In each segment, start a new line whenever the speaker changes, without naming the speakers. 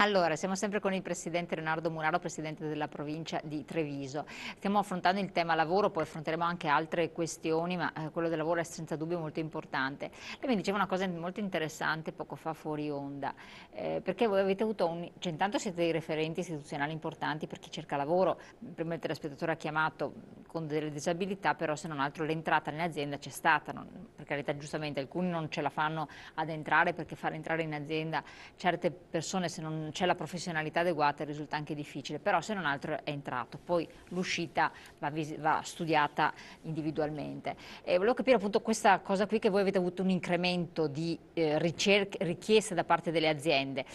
Allora, siamo sempre con il Presidente Leonardo Muraro, Presidente della Provincia di Treviso. Stiamo affrontando il tema lavoro, poi affronteremo anche altre questioni, ma quello del lavoro è senza dubbio molto importante. Lei mi diceva una cosa molto interessante poco fa fuori onda, perché voi avete avuto cioè intanto siete dei referenti istituzionali importanti per chi cerca lavoro. Prima il telespettatore ha chiamato con delle disabilità, però se non altro l'entrata nell'azienda c'è stata, per carità giustamente alcuni non ce la fanno ad entrare perché far entrare in azienda certe persone, se non c'è la professionalità adeguata, risulta anche difficile, però se non altro è entrato, poi l'uscita va studiata individualmente. E volevo capire appunto questa cosa qui, che voi avete avuto un incremento di richieste da parte delle aziende.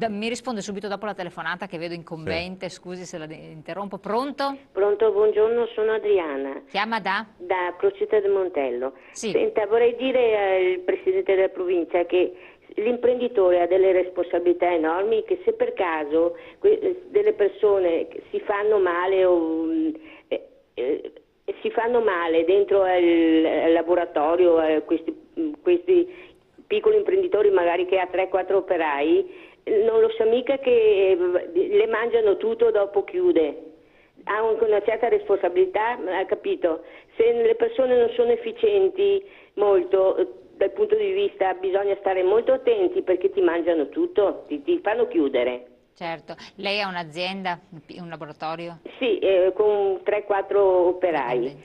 Mi risponde subito dopo la telefonata che vedo incombente,
Sì.
scusi se la interrompo. Pronto?
Pronto, buongiorno, sono Adriana.
Chiama da?
Da Crocetta del Montello.
Sì.
Senta, vorrei dire al Presidente della Provincia che l'imprenditore ha delle responsabilità enormi, che se per caso delle persone si fanno male o si fanno male dentro al laboratorio, questi piccoli imprenditori magari che ha 3-4 operai, non lo sa mica che le mangiano tutto, dopo chiude. Ha una certa responsabilità, ha capito? Se le persone non sono efficienti molto dal punto di vista, bisogna stare molto attenti perché ti mangiano tutto, ti fanno chiudere.
Certo. Lei ha un'azienda, un laboratorio?
Sì, con 3-4 operai,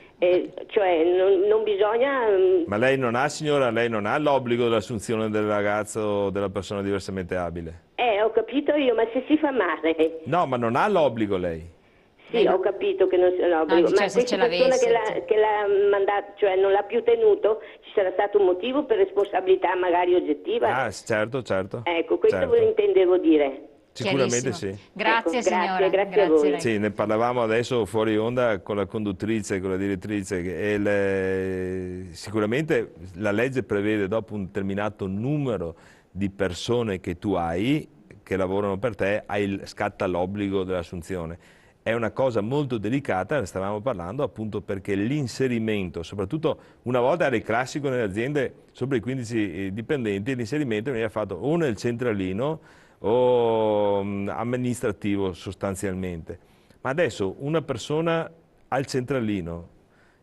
cioè non bisogna...
Ma lei non ha, signora, lei non ha l'obbligo dell'assunzione del ragazzo o della persona diversamente abile?
Ho capito io, ma se si fa male...
No, ma non ha l'obbligo lei.
Sì, ho capito che non sia un obbligo, ma questa persona che l'ha mandato, cioè non l'ha più tenuto, ci sarà stato un motivo per responsabilità magari oggettiva?
Ah, certo, certo.
Ecco, questo
certo.
ve lo intendevo dire.
Sicuramente sì.
Grazie,
ecco,
signora.
Grazie a voi.
Sì, ne parlavamo adesso fuori onda con la conduttrice, con la direttrice. Sicuramente la legge prevede, dopo un determinato numero di persone che tu hai, che lavorano per te, scatta l'obbligo dell'assunzione. È una cosa molto delicata, ne stavamo parlando appunto perché l'inserimento, soprattutto una volta era il classico nelle aziende sopra i 15 dipendenti, l'inserimento veniva fatto o nel centralino o amministrativo sostanzialmente. Ma adesso una persona al centralino,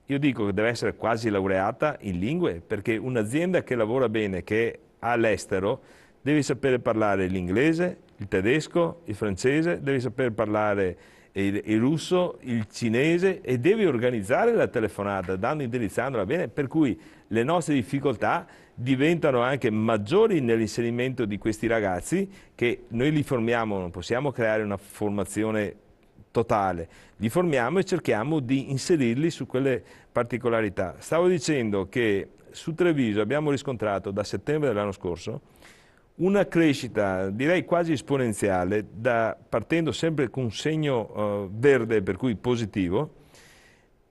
io dico che deve essere quasi laureata in lingue, perché un'azienda che lavora bene, che è all'estero, deve sapere parlare l'inglese, il tedesco, il francese, deve sapere parlare il russo, il cinese e devi organizzare la telefonata, indirizzandola bene, per cui le nostre difficoltà diventano anche maggiori nell'inserimento di questi ragazzi, che noi li formiamo, non possiamo creare una formazione totale, li formiamo e cerchiamo di inserirli su quelle particolarità. Stavo dicendo che su Treviso abbiamo riscontrato da settembre dell'anno scorso una crescita, direi quasi esponenziale, partendo sempre con un segno verde, per cui positivo,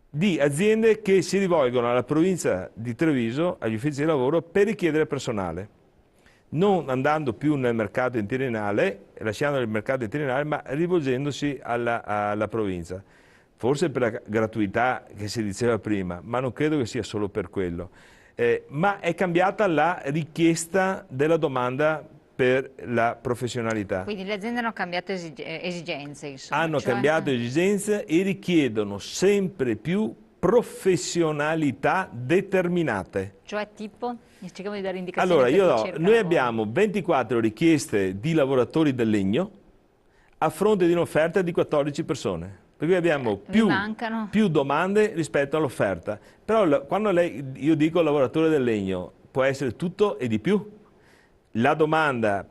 di aziende che si rivolgono alla provincia di Treviso, agli uffici di lavoro, per richiedere personale. Non andando più nel mercato interinale, lasciando il mercato interinale, ma rivolgendosi alla provincia. Forse per la gratuità che si diceva prima, ma non credo che sia solo per quello. Ma è cambiata la richiesta della domanda per la professionalità.
Quindi le aziende hanno cambiato esigenze, insomma.
Hanno cambiato esigenze e richiedono sempre più professionalità determinate.
Cioè tipo? Cerchiamo di dare indicazioni.
Allora, noi abbiamo 24 richieste di lavoratori del legno a fronte di un'offerta di 14 persone. Per cui abbiamo più domande rispetto all'offerta. Però quando io dico lavoratore del legno, può essere tutto e di più. La domanda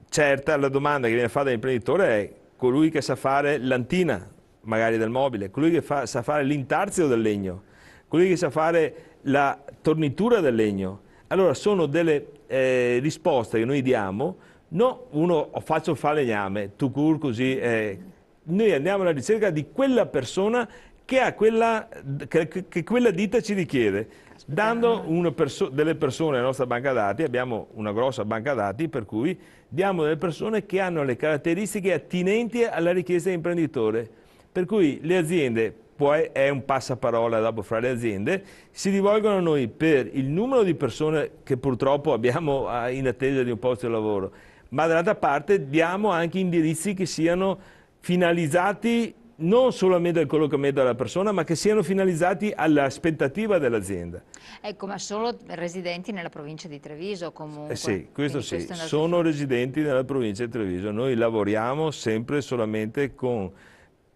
certa, la domanda che viene fatta dall'imprenditore è colui che sa fare l'antina, magari del mobile, colui che sa fare l'intarzio del legno, colui che sa fare la tornitura del legno. Allora sono delle risposte che noi diamo, no uno faccio il falegname, tu cur così... noi andiamo alla ricerca di quella persona che ha che quella ditta ci richiede, dando delle persone alla nostra banca dati. Abbiamo una grossa banca dati, per cui diamo delle persone che hanno le caratteristiche attinenti alla richiesta dell'imprenditore, per cui le aziende, poi è un passaparola dopo fra le aziende, si rivolgono a noi per il numero di persone che purtroppo abbiamo in attesa di un posto di lavoro, ma dall'altra parte diamo anche indirizzi che siano finalizzati non solamente al collocamento della persona, ma che siano finalizzati all'aspettativa dell'azienda.
Ecco, ma solo residenti nella provincia di Treviso comunque?
Sì, questo
Quindi
sì, sono residenti nella provincia di Treviso. Noi lavoriamo sempre solamente con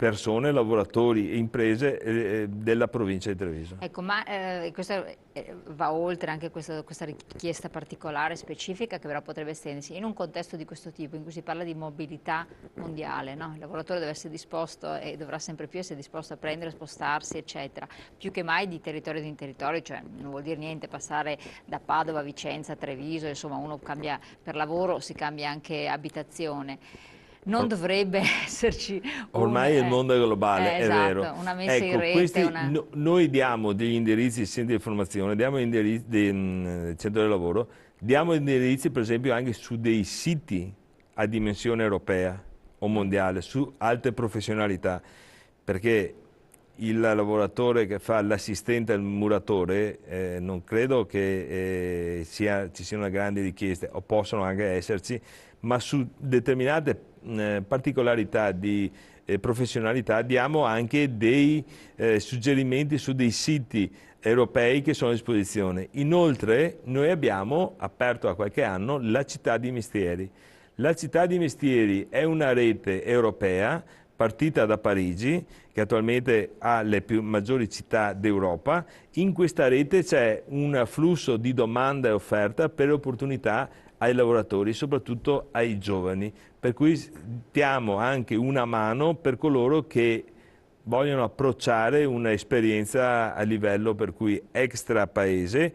persone, lavoratori e imprese della provincia di Treviso.
Ecco, ma questo va oltre anche questa richiesta particolare, specifica, che però potrebbe estendersi in un contesto di questo tipo, in cui si parla di mobilità mondiale, no? Il lavoratore deve essere disposto e dovrà sempre più essere disposto a prendere, spostarsi, eccetera, più che mai di territorio in territorio, cioè non vuol dire niente passare da Padova a Vicenza a Treviso, insomma uno cambia per lavoro, si cambia anche abitazione. Non dovrebbe esserci
ormai il mondo è globale, è
esatto,
vero.
una messa in
Ecco,
rete.
Noi diamo degli indirizzi, centri di informazione, diamo indirizzi del centro del lavoro, diamo indirizzi per esempio anche su dei siti a dimensione europea o mondiale, su alte professionalità, perché il lavoratore che fa l'assistente al muratore non credo che ci siano grandi richieste, o possono anche esserci, ma su determinate particolarità di professionalità diamo anche dei suggerimenti su dei siti europei che sono a disposizione. Inoltre noi abbiamo aperto da qualche anno la Città di Mestieri. La Città di Mestieri è una rete europea partita da Parigi, che attualmente ha le maggiori città d'Europa. In questa rete c'è un flusso di domanda e offerta per opportunità ai lavoratori, soprattutto ai giovani, per cui diamo anche una mano per coloro che vogliono approcciare un'esperienza a livello per cui extra paese,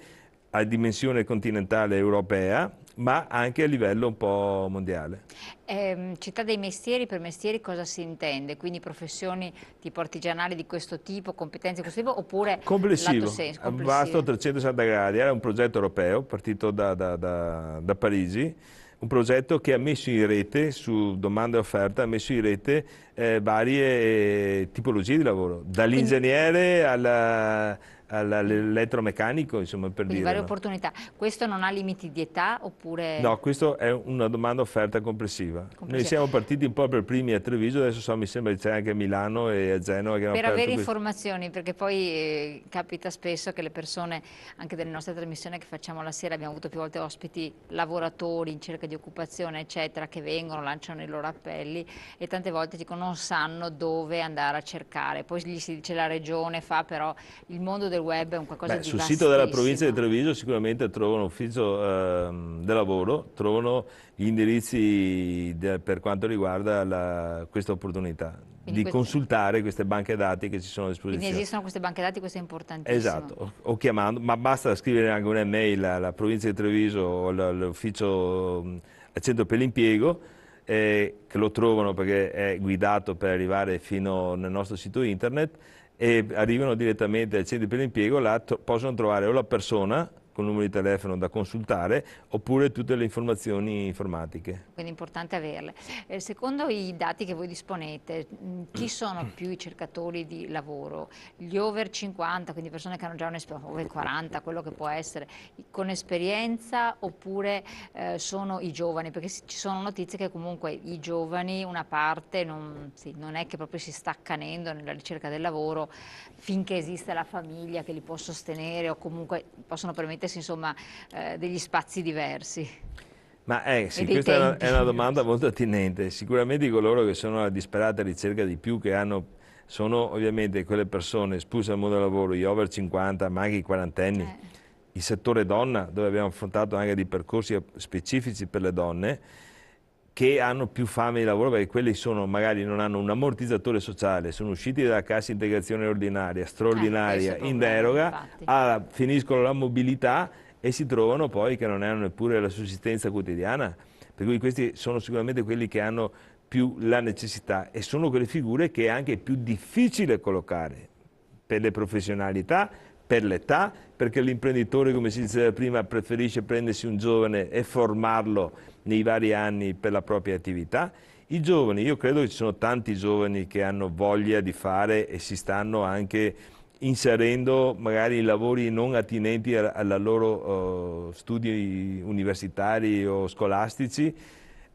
a dimensione continentale europea, ma anche a livello un po' mondiale.
Città dei mestieri, per mestieri cosa si intende? Quindi professioni tipo artigianali di questo tipo, competenze di questo tipo, oppure
complessivo,
lato senso,
vasto 360 gradi, era un progetto europeo partito da Parigi, un progetto che ha messo in rete, su domanda e offerta, ha messo in rete varie tipologie di lavoro, dall'ingegnere all'elettromeccanico, insomma, per
quindi
dire.
varie opportunità. Questo non ha limiti di età oppure...
No, questo è una domanda offerta complessiva. Noi siamo partiti un po' per primi a Treviso, adesso mi sembra che c'è anche a Milano e a Genova. Che
per avere informazioni, perché poi capita spesso che le persone, anche delle nostre trasmissioni che facciamo la sera, abbiamo avuto più volte ospiti lavoratori in cerca di occupazione, eccetera, che vengono, lanciano i loro appelli e tante volte dicono non sanno dove andare a cercare. Poi gli si dice la regione fa, però il mondo del web è un qualcosa di
sul
vastissimo.
sito della provincia di Treviso sicuramente trovano ufficio del lavoro, trovano gli indirizzi per quanto riguarda questa opportunità di consultare queste banche dati che ci sono a disposizione.
Quindi esistono queste banche dati, questo è importantissimo.
Esatto, o chiamando, ma basta scrivere anche un'email alla provincia di Treviso o all'ufficio al centro per l'impiego, che lo trovano perché è guidato per arrivare fino nel nostro sito internet, e arrivano direttamente al centro per l'impiego, là possono trovare o la persona con il numero di telefono da consultare oppure tutte le informazioni informatiche.
Quindi è importante averle. Secondo i dati che voi disponete, chi sono più i cercatori di lavoro? Gli over 50, quindi persone che hanno già un'esperienza, over 40, quello che può essere, con esperienza, oppure sono i giovani? Perché ci sono notizie che comunque i giovani, una parte, non è che proprio si sta accanendo nella ricerca del lavoro finché esiste la famiglia che li può sostenere o comunque possono permettersi insomma degli spazi diversi.
Ma sì, questa è una domanda molto attinente. Sicuramente coloro che sono alla disperata ricerca di più, sono ovviamente quelle persone espulse dal mondo del lavoro, gli over 50, ma anche i quarantenni, il settore donna, dove abbiamo affrontato anche dei percorsi specifici per le donne, che hanno più fame di lavoro, perché quelli magari non hanno un ammortizzatore sociale, sono usciti dalla cassa integrazione ordinaria, straordinaria, in deroga, finiscono la mobilità e si trovano poi che non hanno neppure la sussistenza quotidiana, per cui questi sono sicuramente quelli che hanno più la necessità e sono quelle figure che è anche più difficile collocare per le professionalità, per l'età, perché l'imprenditore, come si diceva prima, preferisce prendersi un giovane e formarlo nei vari anni per la propria attività. I giovani, io credo che ci sono tanti giovani che hanno voglia di fare e si stanno anche inserendo magari in lavori non attinenti alla loro studi universitari o scolastici,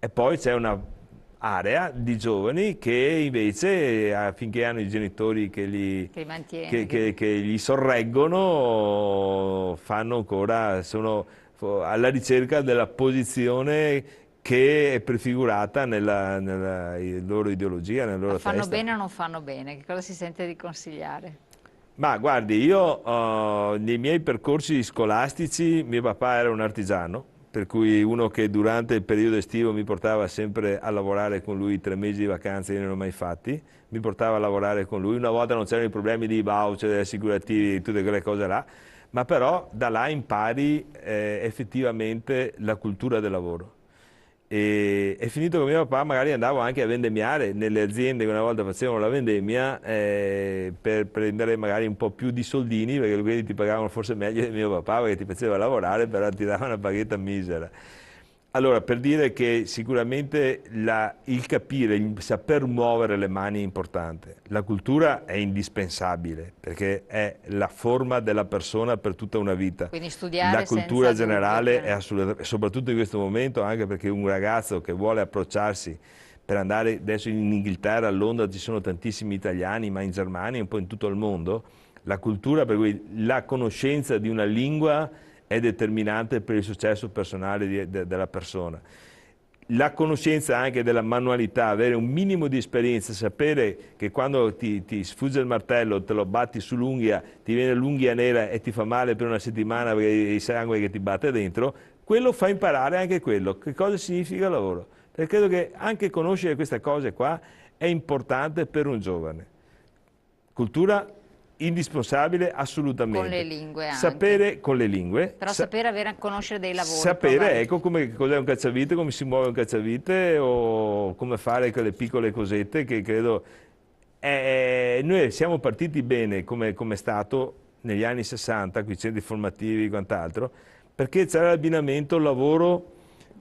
E poi c'è una area di giovani che invece, affinché hanno i genitori che
Che mantiene.
che gli sorreggono, fanno ancora, sono alla ricerca della posizione che è prefigurata nella loro ideologia, nella
Ma
loro
fanno
testa.
bene o non fanno bene? Che cosa si sente di consigliare?
Ma guardi, io nei miei percorsi scolastici, mio papà era un artigiano, per cui uno che durante il periodo estivo mi portava sempre a lavorare con lui, 3 mesi di vacanze io non ne ho mai fatti, mi portava a lavorare con lui, una volta non c'erano i problemi di voucher, assicurativi, tutte quelle cose là, ma però da là impari effettivamente la cultura del lavoro. E è finito con mio papà, magari andavo anche a vendemmiare nelle aziende che una volta facevano la vendemmia per prendere magari un po' più di soldini, perché quelli ti pagavano forse meglio di mio papà perché ti faceva lavorare, però ti dava una paghetta misera. Allora, per dire che sicuramente il capire, il saper muovere le mani è importante. La cultura è indispensabile perché è la forma della persona per tutta una vita.
Quindi
La
studiare
cultura
senza dubbio,
generale è
chiaro.
assolutamente, soprattutto in questo momento, anche perché un ragazzo che vuole approcciarsi per andare adesso in Inghilterra, a Londra ci sono tantissimi italiani, ma in Germania e un po' in tutto il mondo, la cultura, per cui la conoscenza di una lingua è determinante per il successo personale della persona. La conoscenza anche della manualità, avere un minimo di esperienza, sapere che quando ti sfugge il martello, te lo batti sull'unghia, ti viene l'unghia nera e ti fa male per una settimana perché il sangue che ti batte dentro, quello fa imparare anche quello. Che cosa significa lavoro? Perché credo che anche conoscere queste cose qua è importante per un giovane. Cultura indispensabile
Con le
assolutamente.
lingue anche.
Sapere con le lingue,
Però sapere conoscere dei lavori,
sapere
provare.
ecco come cos'è un cacciavite, come si muove un cacciavite o come fare quelle piccole cosette che credo noi siamo partiti bene come Stato negli anni 60 con i centri formativi e quant'altro perché c'era l'abbinamento lavoro,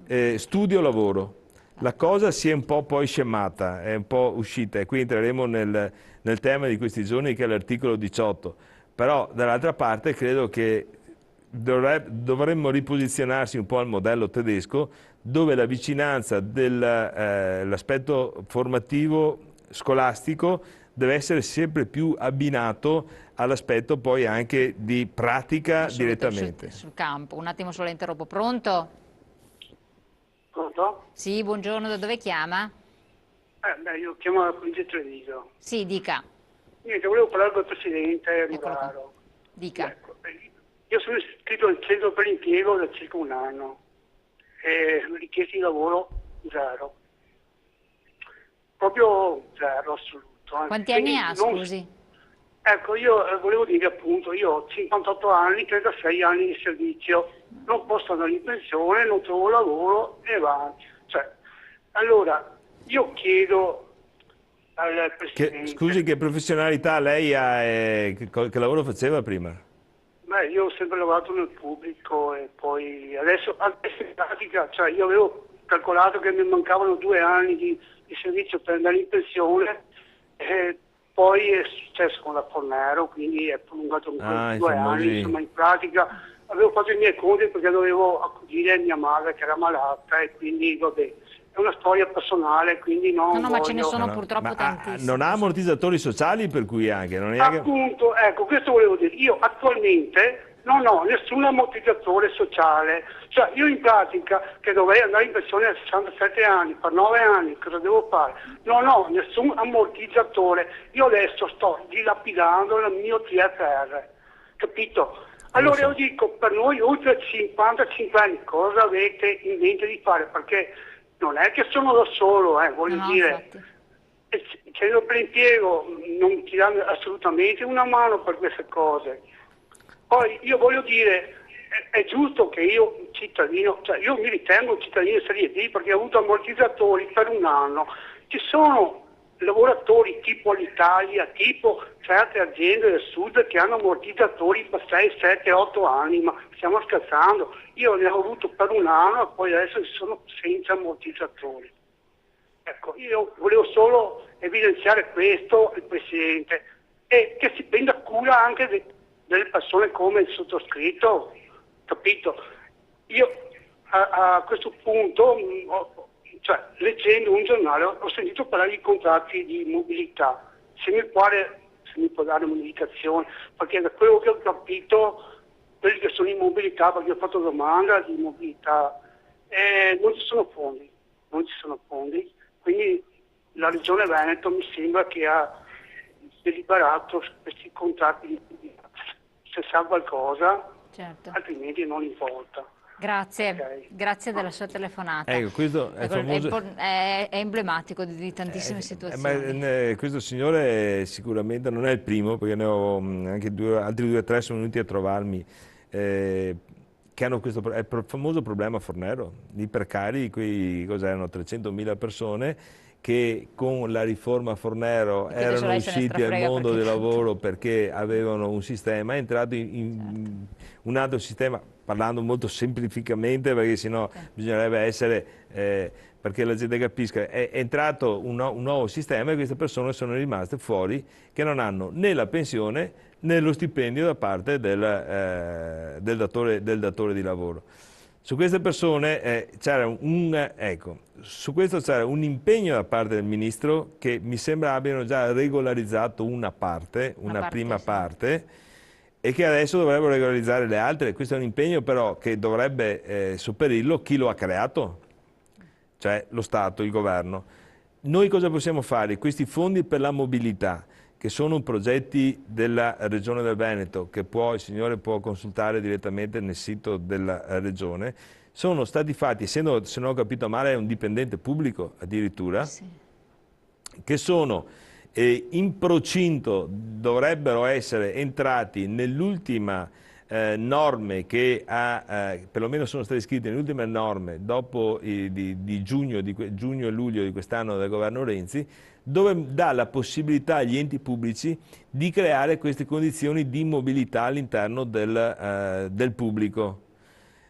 studio-lavoro. La cosa si è un po' poi scemmata, è un po' uscita e qui entreremo nel tema di questi giorni che è l'articolo 18, però dall'altra parte credo che dovremmo riposizionarsi un po' al modello tedesco dove la vicinanza dell'aspetto formativo scolastico deve essere sempre più abbinato all'aspetto poi anche di pratica
Assolutamente,
direttamente.
sul campo. Un attimo solo la interrompo. Pronto?
Pronto?
Sì, buongiorno, da dove chiama?
Io chiamo la provincia di Treviso.
Sì, dica.
Niente, volevo parlare con il presidente
Eccolo qua.
Muraro.
Dica.
Ecco, io sono iscritto al centro per l'impiego da circa un anno e richiesti di lavoro zero. Proprio zero assoluto.
Quanti anni ha,
Quindi
scusi?
Ecco, io volevo dire appunto, io ho 58 anni, 36 anni di servizio, non posso andare in pensione, non trovo lavoro e va. Cioè, allora, io chiedo al Presidente...
Scusi, che professionalità lei ha e che lavoro faceva prima?
Beh, io ho sempre lavorato nel pubblico e poi adesso in pratica, cioè io avevo calcolato che mi mancavano 2 anni di servizio per andare in pensione e poi è successo con la Fornero, quindi è prolungato ancora 2 anni, insomma in pratica avevo fatto i miei conti perché dovevo accudire mia madre che era malata e quindi vabbè. È una storia personale, quindi non
No, ma ce ne sono purtroppo tantissimi.
Non ha ammortizzatori sociali per cui anche, non è
Appunto, ecco, questo volevo dire. Io attualmente non ho nessun ammortizzatore sociale. Cioè, io in pratica, che dovrei andare in pensione a 67 anni, per 9 anni, cosa devo fare? Non ho nessun ammortizzatore. Io adesso sto dilapidando il mio TFR, capito? Allora io dico, per noi oltre 55 anni, cosa avete in mente di fare? Perché non è che sono da solo, voglio dire, il centro per l'impiego non ti dà assolutamente una mano per queste cose. Poi io voglio dire, è giusto che io, cittadino, cioè io mi ritengo un cittadino di serie D perché ho avuto ammortizzatori per un anno. Ci sono lavoratori tipo l'Italia, tipo certe aziende del sud che hanno ammortizzatori per 6, 7, 8 anni, ma stiamo scherzando. Io ne ho avuto per un anno e poi adesso sono senza ammortizzatori. Ecco, io volevo solo evidenziare questo al Presidente e che si prenda cura anche delle persone come il sottoscritto, capito? Io a questo punto cioè, leggendo un giornale ho sentito parlare di contratti di mobilità. Se mi può dare un'indicazione, perché da quello che ho capito, quelli che sono in mobilità, perché ho fatto domanda di mobilità, non ci sono fondi, quindi la Regione Veneto mi sembra che ha deliberato questi contratti di mobilità. Se sa qualcosa,
Certo.
altrimenti non importa.
Grazie,
Ok.
grazie della sua telefonata.
Ecco, questo è
Ecco,
famoso.
è emblematico di tantissime
Ma
situazioni.
questo signore sicuramente non è il primo, perché ne ho anche altri due o tre sono venuti a trovarmi, che hanno questo è il famoso problema Fornero, di precari, quei cos'erano 300.000 persone che con la riforma Fornero
E che adesso
erano
lei se ne
usciti al
strafrega
mondo
perché
del
tanto.
lavoro perché avevano un sistema, è entrato in un altro sistema, parlando molto semplificamente perché sennò bisognerebbe essere, perché la gente capisca, è entrato un nuovo sistema e queste persone sono rimaste fuori che non hanno né la pensione né lo stipendio da parte del datore di lavoro. Su queste persone su questo c'era un impegno da parte del ministro che mi sembra abbiano già regolarizzato una prima
Sì.
parte, e che adesso dovrebbero regolarizzare le altre. Questo è un impegno però che dovrebbe sopperirlo chi lo ha creato, cioè lo Stato, il governo. Noi cosa possiamo fare? Questi fondi per la mobilità, che sono progetti della Regione del Veneto, che il Signore può consultare direttamente nel sito della Regione, sono stati fatti, essendo, se non ho capito male, è un dipendente pubblico addirittura,
Sì.
che sono in procinto, dovrebbero essere entrati nell'ultima norme che perlomeno sono state scritte nelle ultime norme dopo di giugno e luglio di quest'anno del governo Renzi, dove dà la possibilità agli enti pubblici di creare queste condizioni di mobilità all'interno del pubblico,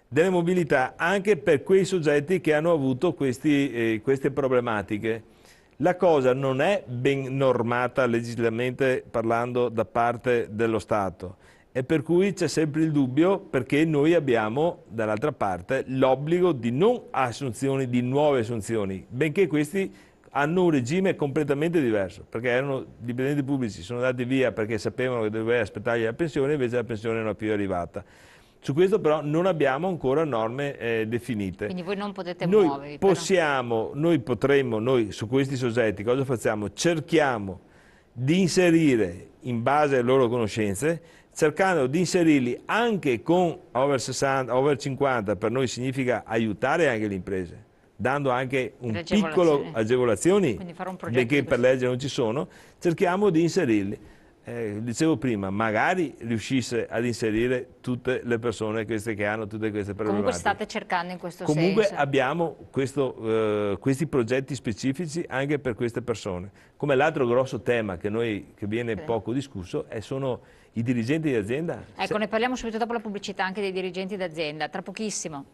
delle mobilità anche per quei soggetti che hanno avuto queste problematiche. La cosa non è ben normata legislativamente parlando da parte dello Stato, e per cui c'è sempre il dubbio, perché noi abbiamo dall'altra parte l'obbligo di non assunzioni, di nuove assunzioni, benché questi hanno un regime completamente diverso, perché erano dipendenti pubblici, sono andati via perché sapevano che doveva aspettargli la pensione, invece la pensione non è più arrivata. Su questo però non abbiamo ancora norme definite.
Quindi voi non potete muovervi.
Noi su questi soggetti cosa facciamo? Cerchiamo di inserire, in base alle loro conoscenze, cercando di inserirli anche con over 60, over 50, per noi significa aiutare anche le imprese, dando anche un piccolo agevolazioni,
Quindi fare un progetto
benché per legge non ci sono, cerchiamo di inserirli. Dicevo prima, magari riuscisse ad inserire tutte le persone queste che hanno tutte queste problematiche.
Comunque state cercando in questo
Comunque
senso.
abbiamo questi progetti specifici anche per queste persone. Come l'altro grosso tema che viene poco discusso sono i dirigenti di azienda.
Ecco, ne parliamo subito dopo la pubblicità anche dei dirigenti d'azienda, tra pochissimo.